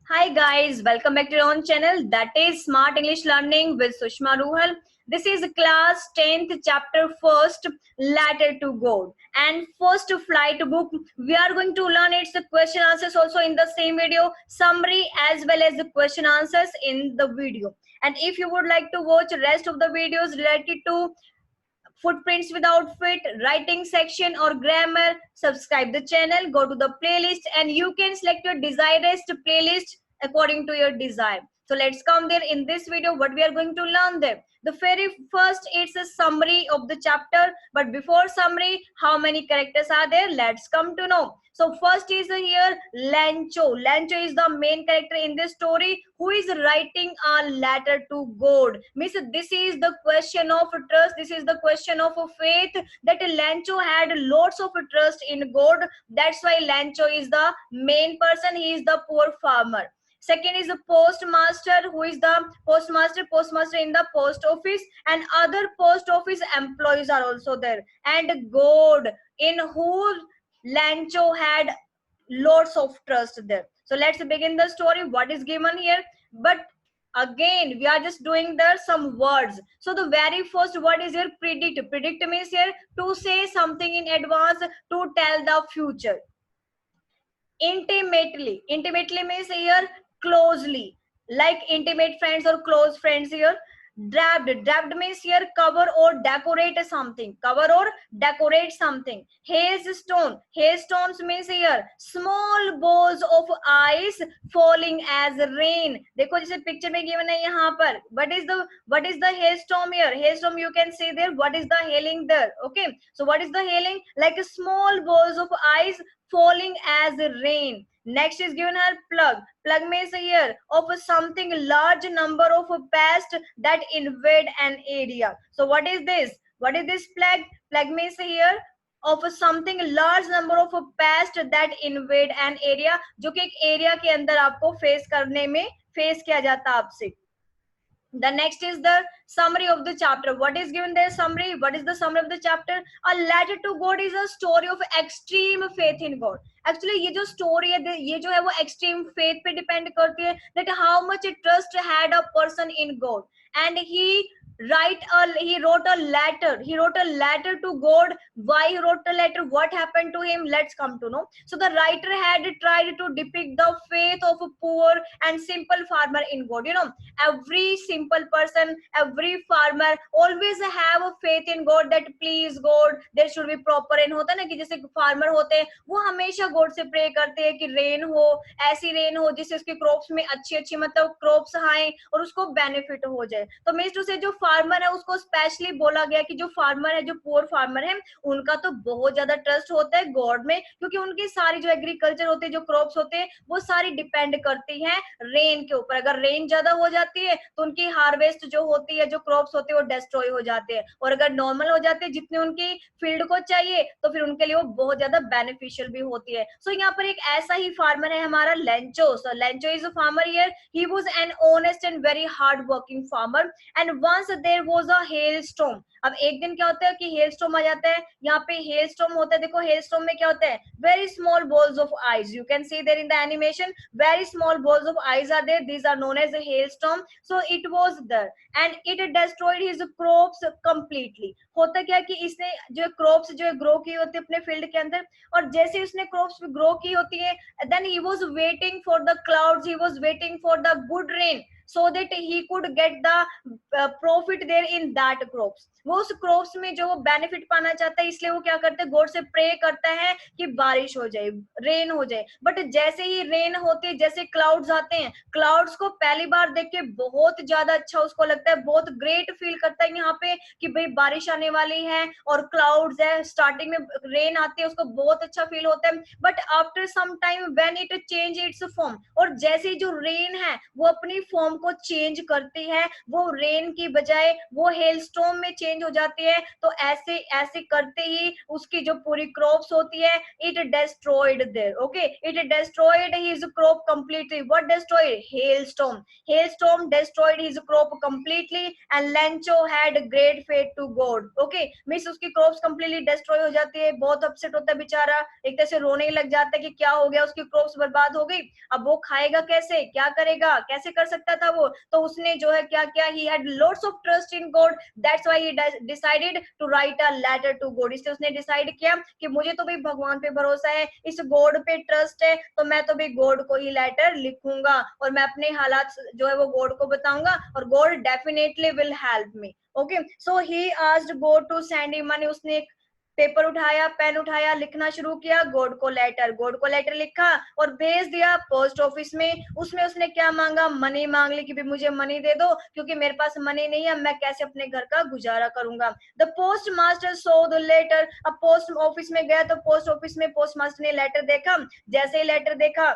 Hi guys, welcome back to your own channel that is Smart English Learning with Sushma Ruhal. This is class 10th chapter first letter to God and first flight book. We are going to learn its question answers also in the same video, summary as well as the question answers in the video. And if you would like to watch rest of the videos related to footprints without fit, writing section or grammar, subscribe the channel, go to the playlist and you can select your desired playlist according to your desire. So let's come there in this video what we are going to learn there. The very first, it's a summary of the chapter, but before summary, how many characters are there? Let's come to know. So first is here Lancho. Lancho is the main character in this story who is writing a letter to God. Means this is the question of trust. This is the question of faith that Lancho had lots of trust in God. That's why Lancho is the main person. He is the poor farmer. Second is the postmaster. Who is the postmaster? Postmaster in the post office, and other post office employees are also there. And God, in whose Lancho had lots of trust there. So let's begin the story. What is given here? But again, we are just doing there some words. So the very first word is here predict. Predict means here to say something in advance, to tell the future. Intimately. Intimately means here closely, like intimate friends or close friends here. Draped. Draped means here cover or decorate something. Cover or decorate something. Hailstone. Hailstones means here small balls of ice falling as rain. देखो जैसे picture में given है यहाँ पर. What is the hailstorm here? Hailstorm you can see there. What is the hailing there? Okay. So what is the hailing? Like small balls of ice falling as rain. Next is given her plug. Plug means here of something large number of pests that invade an area. So what is this? What is this plague? Plague means here of something large number of pests that invade an area, जो कि एक area के अंदर आपको face करने में face किया जाता है आपसे. The next is the summary of the chapter. What is given there? Summary. What is the summary of the chapter? A letter to God is a story of extreme faith in God. Actually ये जो story है ये जो है वो extreme faith पे depend करती है that how much trust had a person in God. And he wrote a letter to God. Why he wrote a letter? What happened to him? Let's come to know. So the writer had tried to depict the faith of a poor and simple farmer in God. You know, every simple person, every farmer always have a faith in God that please God there should be proper rain. होता है ना कि जैसे farmer होते हैं वो हमेशा God से प्रे करते हैं कि रेन हो, ऐसी रेन हो जिससे उसके क्रॉप्स में अच्छी अच्छी मतलब क्रॉप्स आए और उसको बेनिफिट हो जाए. तो मीन्स टू से जो फार्मर है उसको स्पेशली बोला गया कि जो फार्मर है, जो पुअर फार्मर है, उनका तो बहुत ज्यादा ट्रस्ट होता है गॉड में, क्योंकि उनकी सारी जो एग्रीकल्चर होती है, जो क्रॉप्स होते हैं, वो सारी डिपेंड करती हैं रेन के ऊपर. अगर रेन ज्यादा हो जाती है तो उनकी हार्वेस्ट जो होती है, जो क्रॉप्स होते हैं वो डिस्ट्रॉय हो जाते हैं, और अगर नॉर्मल हो जाते हैं जितने उनकी फील्ड को चाहिए तो फिर उनके लिए वो बहुत ज्यादा बेनिफिशियल भी होती है. सो यहाँ पर एक ऐसा ही फार्मर है हमारा Lencho. So Lencho is a farmer here. He was an honest and very hard working farmer and once there was a hailstorm. अब एक दिन क्या होता है कि हेलस्टॉर्म आ जाता है. यहाँ पे हेलस्टॉर्म होता है. देखो हेलस्टॉर्म में क्या होता है, very small balls of ice. You can see there in the animation very small balls of ice are there. These are known as a hailstorm. So it was there and it destroyed his crops completely. होता क्या कि इसने जो crops जो grow की होती है अपने फील्ड के अंदर, और जैसे उसने crops ग्रो की होती है, then he was waiting for the clouds, he was waiting for the good rain so that he could get the profit there in that crops. वो उस crops में जो वो benefit पाना चाहता है, इसलिए वो क्या करते हैं, गॉड से प्रे करता है कि बारिश हो जाए, रेन हो जाए. बट जैसे ही रेन होती है, जैसे क्लाउड्स आते हैं, क्लाउड्स को पहली बार देख के बहुत ज्यादा अच्छा उसको लगता है, बहुत ग्रेट फील करता है यहाँ पे कि भाई बारिश आने वाली है और क्लाउड्स है, स्टार्टिंग में रेन आती है, उसको बहुत अच्छा फील होता है. But after some time when it change its form, और जैसे जो रेन है वो अपनी फॉर्म को चेंज करती है, वो रेन की बजाय वो हेल स्टॉर्म में चेंज हो जाती है। तो ऐसे ऐसे करते ही उसकी जो पूरी क्रॉप्स होती है, it destroyed there. Okay, it destroyed his crop completely. What destroyed? Hailstorm. Hailstorm destroyed his crop completely and Lancho had great faith to God. Okay, miss उसकी क्रॉप्स कंप्लीटली डिस्ट्रॉय हो जाती है, बहुत अपसेट होता है बेचारा, एक तरह से रोने ही लग जाता है कि क्या हो गया, उसकी क्रॉप्स बर्बाद हो गई, अब वो खाएगा कैसे, क्या करेगा, कैसे कर सकता था वो। तो उसने जो है क्या किया, he had lots of trust in God, that's why he decided to write a letter to God. इसलिए उसने डिसाइड किया कि मुझे तो भी भगवान पे भरोसा है, इस गॉड पे ट्रस्ट है, तो मैं तो भी गॉड को ही लेटर लिखूंगा और मैं अपने हालात जो है वो गॉड को बताऊंगा और God definitely will help me. Okay, so he asked God to send him money. उसने पेपर उठाया, पेन उठाया, लिखना शुरू किया गॉड को लेटर। गॉड को लेटर लिखा और भेज दिया पोस्ट ऑफिस में। उसमें उसने क्या मांगा, मनी मांग ली कि भी मुझे मनी दे दो, क्योंकि मेरे पास मनी नहीं है, मैं कैसे अपने घर का गुजारा करूंगा। The post master saw the letter. अब पोस्ट ऑफिस में गया तो पोस्ट ऑफिस में पोस्ट मास्टर ने लेटर देखा। जैसे ही लेटर देखा,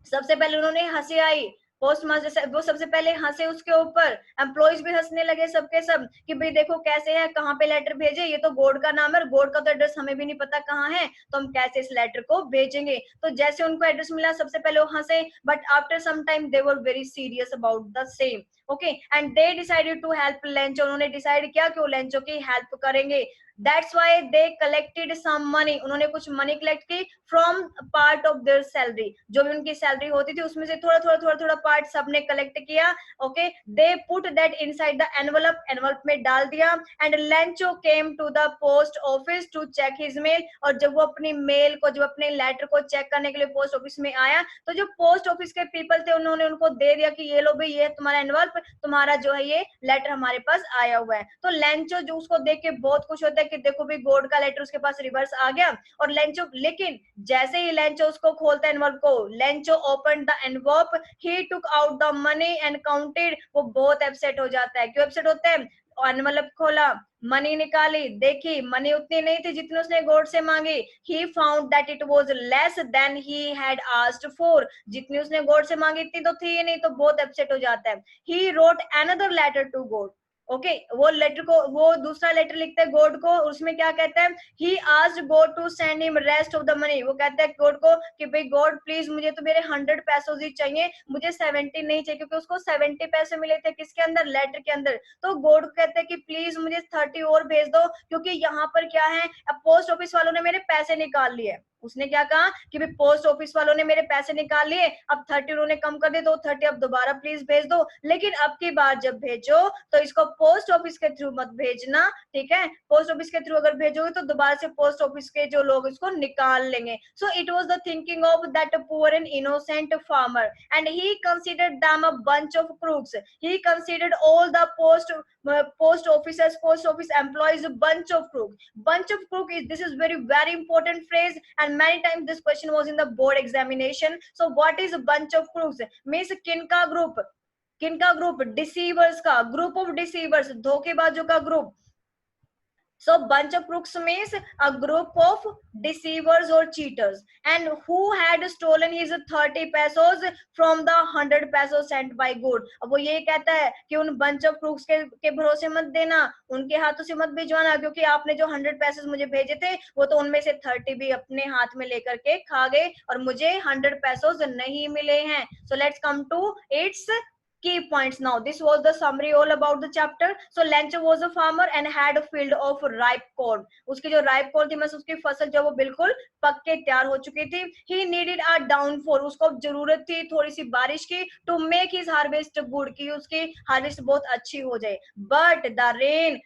सबसे पहले उन्होंने हंसी आई, पोस्ट मास्टर वो सबसे पहले हंसे उसके ऊपर, एम्प्लॉइज भी हंसने लगे सबके सब कि भाई देखो कैसे है, कहाँ पे लेटर भेजे, ये तो गॉड का नाम है, गॉड का तो एड्रेस हमें भी नहीं पता कहाँ है, तो हम कैसे इस लेटर को भेजेंगे। तो जैसे उनको एड्रेस मिला, सबसे पहले वो हंसे, but after some time they were very serious about the same. Okay, and they decided to help Lencho. उन्होंने डिसाइड किया कि वो लेंचो की हेल्प करेंगे। That's why they collected some money. उन्होंने कुछ मनी कलेक्ट की from part of their salary, जो भी उनकी सैलरी होती थी उसमें से थोड़ा थोड़ा थोड़ा थोड़ा पार्ट सबने कलेक्ट किया। Okay, they put that inside the envelope, envelope में डाल दिया। एंड Lencho came to the post office to check his mail. और जब वो अपनी मेल को, जब अपने लेटर को चेक करने के लिए पोस्ट ऑफिस में आया, तो जो पोस्ट ऑफिस के पीपल थे उन्होंने उनको दे दिया कि ये लो भाई, ये तुम्हारा एनवलप, तुम्हारा जो है ये लेटर हमारे पास आया हुआ है। तो लेंचो जो उसको देख के बहुत खुश होता है कि देखो भाई गॉड का लेटर उसके पास रिवर्स आ गया। और लेंचो, लेकिन जैसे ही लेंचो उसको खोलता है एनवलप को, Lencho open the envelope, he took out the money and counted. वो बहुत अपसेट हो जाता है। क्यों अपसेट होता है? एनवलप खोला, मनी निकाली, देखी मनी उतनी नहीं थी जितनी उसने गॉड से मांगी। He found that it was less than he had asked for. जितनी उसने गॉड से मांगी इतनी तो थी ही नहीं, तो बहुत अपसेट हो जाता है। He wrote another letter to God. Okay, वो लेटर को, वो दूसरा लेटर लिखता है गॉड को, उसमें क्या कहता है, he asked God to send him rest of the money. वो कहता है गॉड को कि भाई गॉड प्लीज मुझे तो मेरे 100 पैसे ही चाहिए, मुझे 70 नहीं चाहिए, क्योंकि उसको 70 पैसे मिले थे किसके अंदर, लेटर के अंदर। तो गॉड कहता है कि प्लीज मुझे 30 और भेज दो, क्योंकि यहाँ पर क्या है, अब पोस्ट ऑफिस वालों ने मेरे पैसे निकाल लिए। उसने क्या कहा कि भाई पोस्ट ऑफिस वालों ने मेरे पैसे निकाल लिए, अब 30 उन्होंने कम कर दिए, तो 30 अब दोबारा प्लीज भेज दो, लेकिन अब की बार जब भेजो तो इसको पोस्ट ऑफिस के थ्रू मत भेजना, ठीक है। पोस्ट ऑफिस के थ्रू अगर भेजोगे तो दोबारा से पोस्ट ऑफिस के जो लोग इसको निकाल लेंगे। So it was the thinking of that poor and innocent farmer and he considered them a bunch of crooks. He considered all the post officers, post office employees, a bunch of crook. Bunch of crook is, this is very important phrase, and many times this question was in the board examination. So what is a bunch of crooks? means किनका group, किनका group, डिसीवर्स का, group of डिसीवर्स, धोखेबाजों का group. So bunch of crooks means a group of deceivers or cheaters, and who had stolen his 30 pesos from the 100 pesos sent by God. अब वो ये कहता है कि उन bunch of crooks के भरोसे मत देना, उनके हाथों से मत भिजवाना, क्योंकि आपने जो 100 pesos मुझे भेजे थे वो तो उनमें से 30 भी अपने हाथ में लेकर के खा गए और मुझे 100 pesos नहीं मिले हैं। So let's come to its key points now. This was the summary all about the chapter. So Lencho was a farmer and had a field of ripe corn. उसकी जो ripe corn थी, मतलब उसकी फसल जो वो बिल्कुल पक के तैयार हो चुकी थी। He needed a downpour. उसको जरूरत थी थोड़ी सी बारिश की to make his harvest good, कि उसकी harvest बहुत अच्छी हो जाए। But the rain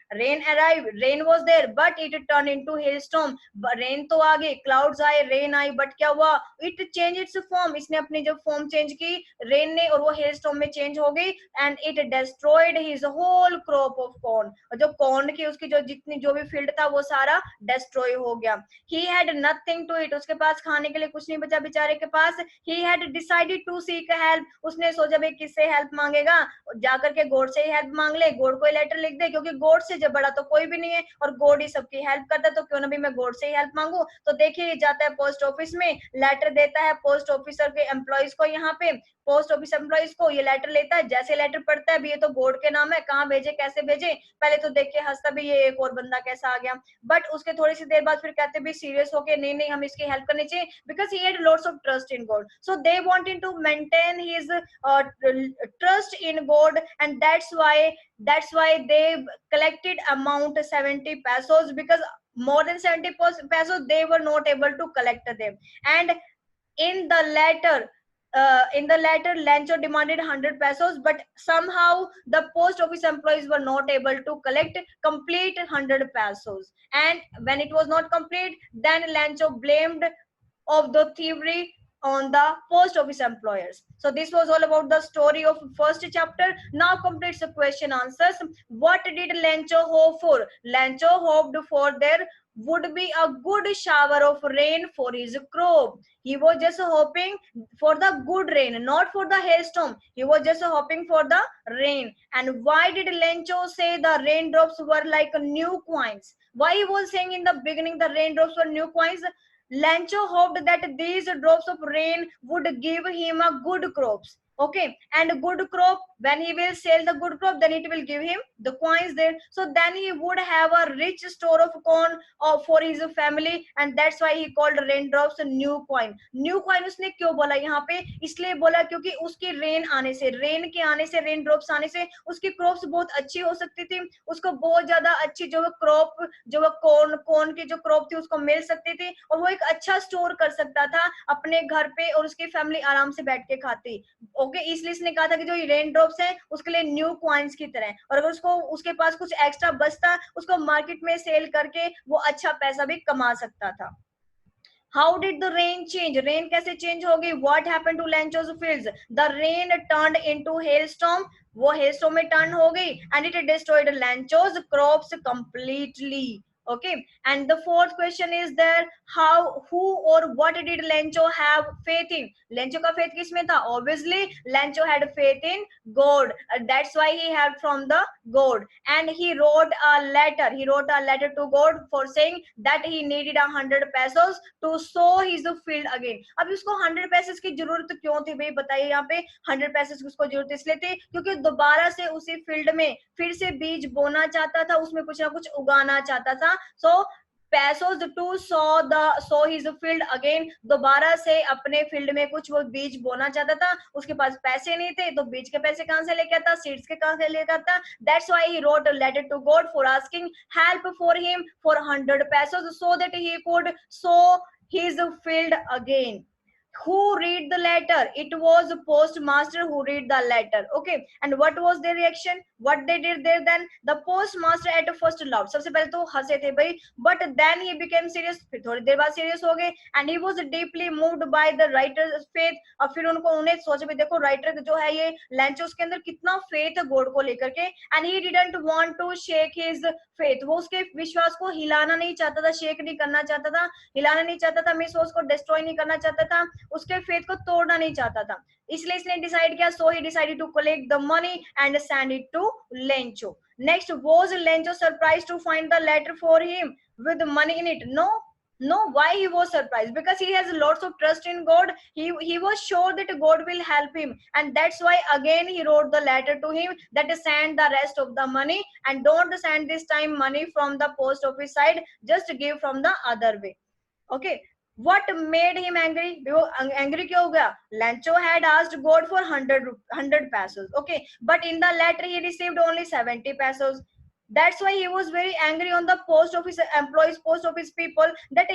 arrived. Rain was there, but it turned into hailstorm. Rain तो आ गई, clouds आए, rain आई, but क्या हुआ? It changed its form. इसने अपनी जब form change की rain ने, और वो hailstorm में change हो गई, and it destroyed his whole crop of corn. और जो कॉर्न की उसकी जो जितनी जो भी फील्ड था वो सारा डिस्ट्रॉय हो गया। he had nothing to eat. उसके पास खाने के लिए कुछ नहीं बचा बेचारे के पास। he had decided to seek help. उसने सोचा भाई किससे हेल्प मांगेगा, जाकर के गॉड से ही हेल्प मांग ले, गॉड को लेटर लिख दे, क्योंकि गॉड से जब बड़ा तो कोई भी नहीं है और गॉड ही सबकी हेल्प करता है, तो क्यों ना भी मैं गॉड से ही हेल्प मांगू। तो देखिए जाता है पोस्ट ऑफिस में, लेटर देता है पोस्ट ऑफिसर के एम्प्लॉइज को, यहाँ पे पोस्ट ऑफिस एम्प्लॉइज को ये लेटर लेता है, जैसे लेटर पढ़ता है, ये तो गॉड के नाम है, कहाँ भेजे कैसे भेजे, पहले तो देख के हंसता भी ये एक और बंदा कैसा आ गया, बट उसके थोड़ी सी देर बाद फिर कहते भी सीरियस होके नहीं नहीं हम इसकी हेल्प करनी चाहिए, because he had lots of trust in God, so they wanted to maintain his trust in god, and that's why they collected amount 70 pesos, because more than 70 pesos they were not able to collect them. And in the letter Lancho demanded 100 pesos, but somehow the post office employees were not able to collect complete 100 pesos, and when it was not complete, then Lancho blamed of the thievery on the post office employers. So this was all about the story of first chapter. Now completes the question answers. What did Lancho hope for? Lancho hoped for there would be a good shower of rain for his crop. He was just hoping for the good rain, not for the hailstorm. He was just hoping for the rain. And why did Lencho say the raindrops were like new coins? Why he was saying in the beginning the raindrops were new coins? Lancho hoped that these drops of rain would give him a good crops. Okay, and good crop, when he will sell the good crop, then it will give him the coins there. So then he would have a rich store of corn for his family, and that's why he called raindrops a new coin. New coin उसने क्यों बोला यहाँ पे? इसलिए बोला क्योंकि उसकी rain आने से, रेन के आने से, रेन ड्रॉप्स आने से उसकी क्रॉप्स बहुत अच्छी हो सकती थी, उसको बहुत ज्यादा अच्छी जो क्रॉप, जो कॉर्न की जो क्रॉप थी उसको मिल सकती थी, और वो एक अच्छा स्टोर कर सकता था अपने घर पे, और उसकी फैमिली आराम से बैठ के खाती। ओके, इसलिए इसने कहा था कि जो रेन ड्रॉप्स है उसके लिए न्यू कॉइन्स की तरह, और अगर उसको उसके पास कुछ एक्स्ट्रा बचता उसको मार्केट में सेल करके वो अच्छा पैसा भी कमा सकता था। How did the rain change? Rain कैसे change होगी? What happened to Lancho's fields? The rain turned into hailstorm. वो hailstorm में turn हो गई, and it destroyed Lancho's crops completely. Okay, and the fourth question is there, who or what did Lencho have faith in? Lencho का faith किसमें था? Obviously Lencho had faith in God. That's why he had from the God, and he wrote a letter to God for saying that he needed 100 pesos to sow his field again. अब इसको 100 पैसे की जरूरत क्यों थी भाई, बताइए। यहाँ पे 100 पैसे की उसको जरूरत इसलिए थी क्योंकि दोबारा से उसी फील्ड में फिर से बीज बोना चाहता था, उसमें कुछ ना कुछ उगाना चाहता था। सो पैसों to sow his field again, दोबारा से अपने फील्ड में कुछ वो बीज बोना चाहता था, उसके पास पैसे नहीं थे, तो बीज के पैसे कहां से लेके आता, सीड्स के कहां से लेके आता। That's why he wrote a letter to God for asking help for him for 100 pesos so that he could sow his field again. Who read the letter? It was the postmaster who read the letter. Okay, and what was their reaction? What they did there then? The postmaster at first laughed. सबसे पहले तो हंसे थे भाई, but then he became serious. फिर थोड़ी देर बाद serious हो गए, and he was deeply moved by the writer's faith. और फिर उन्हें सोचा भी, देखो राइटर जो है ये लैंचो, उसके अंदर कितना फेथ है गॉड को लेकर के, and he didn't want to shake his faith. वो उसके विश्वास को हिलाना नहीं चाहता था, शेक नहीं करना चाहता था, हिलाना नहीं चाहता था, मीन्स उसको डिस्ट्रॉय नहीं करना चाहता था, उसके फेथ को तोड़ना नहीं चाहता था। इसलिए इसने डिसाइड किया, so he decided to collect the money and send it to Lencho. Next, was Lencho surprised to find the letter for him with money in it? No, why he was surprised? Because he has lots of trust in God. He was sure that God will help him, and that's why again he wrote the letter to him that send the rest of the money, and don't send this time money from the post office side, just give from the other way. Okay, what made him angry? वो angry क्यों हो गया? Lancho had asked God for 100 pesos. Okay, but in the letter he received only 70 pesos. That's why he was very angry on the post office employees, post office people, that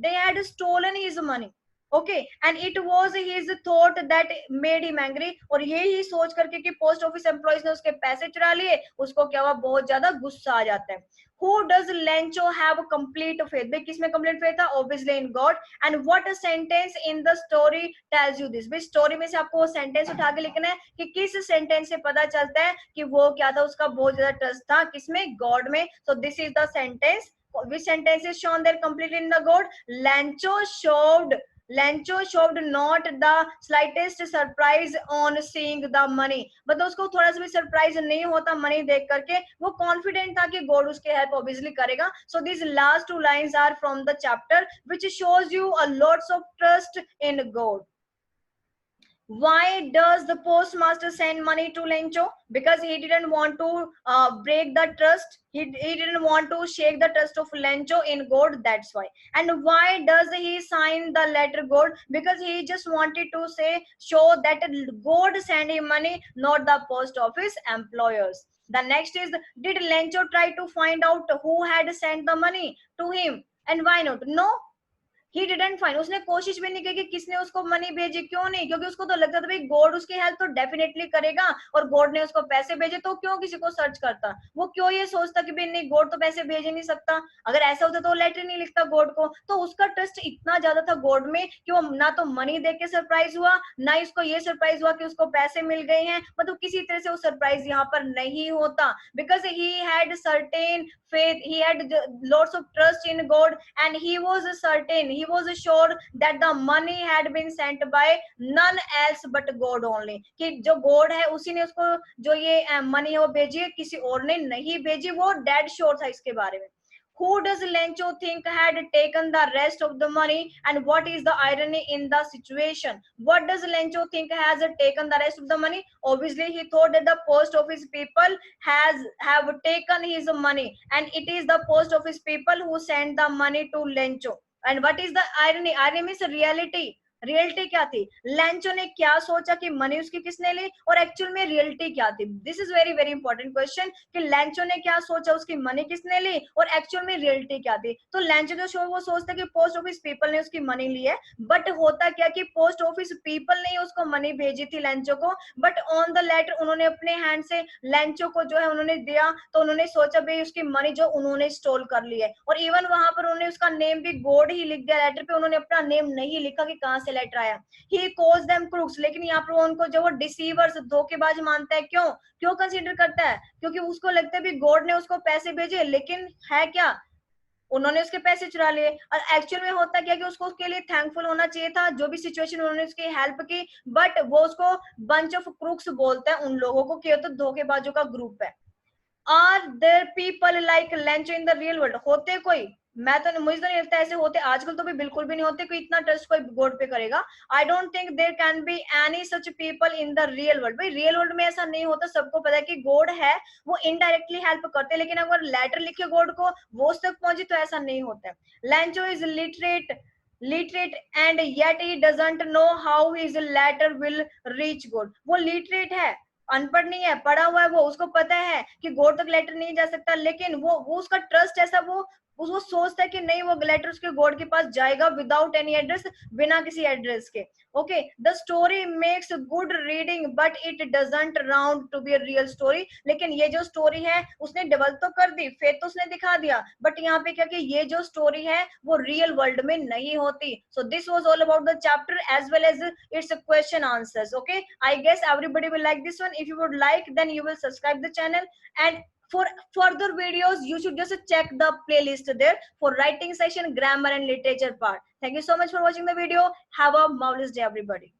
they had stolen his money. Okay, and it was his thought that made him angry, और ये ही सोच करके कि post office employees ने उसके पैसे चुरा लिए, उसको क्या हुआ, बहुत ज्यादा गुस्सा आ जाता है। Who does Lencho have complete faith? भाई किसमें complete faith था? Obviously in God. And what a sentence in the story tells you this? भाई स्टोरी में से आपको वो सेंटेंस उठा के लिखना है कि किस सेंटेंस से पता चलता है कि वो क्या था, उसका बहुत ज्यादा ट्रस्ट था किसमें? गॉड में। So this is the sentence. Which sentence is shown there completely in the God? Lancho showed not the slightest surprise on seeing the money. मतलब उसको थोड़ा सा भी सरप्राइज नहीं होता मनी देख करके, वो कॉन्फिडेंट था कि गॉड उसके हेल्प ऑब्वियसली करेगा। So this last two lines are from the chapter which shows you a lots of trust in God. Why does the postmaster send money to Lencho? Because he didn't want to break the trust. He didn't want to shake the trust of Lencho in God, that's why. And why does he sign the letter God? Because he just wanted to say, show that God send him money, not the post office employers. The next is, did Lencho try to find out who had sent the money to him? And why not? No, he didn't find, उसने कोशिश भी नहीं की कि किसने उसको money भेजी, क्यों नहीं? क्योंकि उसको तो लगता था भाई गॉड उसकी हेल्प तो डेफिनेटली करेगा, और गॉड ने उसको पैसे भेजे, तो क्यों किसी को सर्च करता? वो क्यों ये सोचता कि भाई नहीं, गॉड तो पैसे भेज ही नहीं सकता। अगर ऐसा होता तो वो लेटर नहीं लिखता गॉड को। तो उसका ट्रस्ट इतना ज्यादा था गॉड में कि वो ना तो मनी देख के सरप्राइज हुआ, ना ही उसको ये सरप्राइज हुआ कि उसको पैसे मिल गए हैं। मतलब किसी तरह से वो सरप्राइज यहाँ पर नहीं होता, because he had certain faith, he had lots of trust in God, and he was certain, he was sure that the money had been sent by none else but God only, कि जो God है उसी ने उसको जो ये money है वो भेजी है, किसी और ने नहीं भेजी। वो डेड श्योर था इसके बारे में। Who does Lencho think had taken the rest of the money, and what is the irony in the situation? What does Lencho think has taken the rest of the money? Obviously, he thought that the post office people have taken his money, and it is the post office people who sent the money to Lencho. And what is the irony? Irony means reality. Reality क्या थी? Lencho ने क्या सोचा कि money उसकी किसने ली, और actual में रियलिटी क्या थी? This is very very important question कि लेंचो ने क्या सोचा, उसकी मनी किसने ली, और एक्चुअल में रियलिटी क्या थी? तो लेंचो जो वो सोचता कि पोस्ट ऑफिस पीपल ने उसकी मनी ली है, बट होता क्या कि पोस्ट ऑफिस पीपल ने उसको मनी भेजी थी लेंचो को, बट ऑन द लेटर उन्होंने अपने हैंड से लेंचो को जो है उन्होंने दिया, तो उन्होंने सोचा भाई उसकी मनी जो उन्होंने स्टोल कर ली है। और इवन वहां पर उन्होंने उसका नेम भी गॉड ही लिख दिया लेटर पे, उन्होंने अपना नेम नहीं लिखा कि कहां से लेटर आया। ही कॉल्स देम क्रूक्स, लेकिन यहाँ पर वो उनको जो वो डिसीवर्स, धोखेबाज मानता है। क्यों क्यों कंसीडर करता है? क्योंकि उसको लगता है भी गॉड ने उसको पैसे भेजे, लेकिन है क्या, उन्होंने उसके पैसे चुरा लिए। और एक्चुअल में होता क्या कि उसको उसके लिए थैंकफुल होना चाहिए था, जो भी सिचुएशन उन्होंने उसकी हेल्प की, बट वो उसको बंच ऑफ क्रूक्स बोलता है उन लोगों को कि तो धोखेबाजों का ग्रुप है। Are there people like Lencho in the real world? होते कोई, मैं तो मुझे तो नहीं लगता ऐसे होते, आजकल तो भी बिल्कुल भी नहीं होते, कोई इतना ट्रस्ट कोई गॉड पे करेगा। I don't think there can be any such people in the real world. भाई रियल वर्ल्ड में ऐसा नहीं होता, सबको पता है कि गॉड है, वो इनडायरेक्टली हेल्प करते हैं, लेकिन अगर लेटर लिखे गॉड को वो उस तक पहुंचे तो ऐसा नहीं होता। Lencho is literate and yet he doesn't know how his letter will reach God. वो लिटरेट है, अनपढ़ नहीं है, पढ़ा हुआ है, वो उसको पता है कि गॉड तक लेटर नहीं जा सकता, लेकिन वो उसका ट्रस्ट ऐसा, वो सोचता है कि नहीं, वो लेटर उसके गॉड के पास जाएगा विदाउट एनी एड्रेस, बिना किसी एड्रेस के। Okay, the story makes good reading but it doesn't round to be a real story. लेकिन ये जो स्टोरी है उसने डेवलप तो कर दी, फेथ तो उसने दिखा दिया, बट यहाँ पे क्या कि ये जो स्टोरी है वो रियल वर्ल्ड में नहीं होती। So this was all about the chapter as well as its question answers. Okay, I guess everybody will like this one. If you would like, then you will subscribe the channel, and for further videos you should just check the playlist there for writing session, grammar and literature part. Thank you so much for watching the video. Have a marvelous day everybody.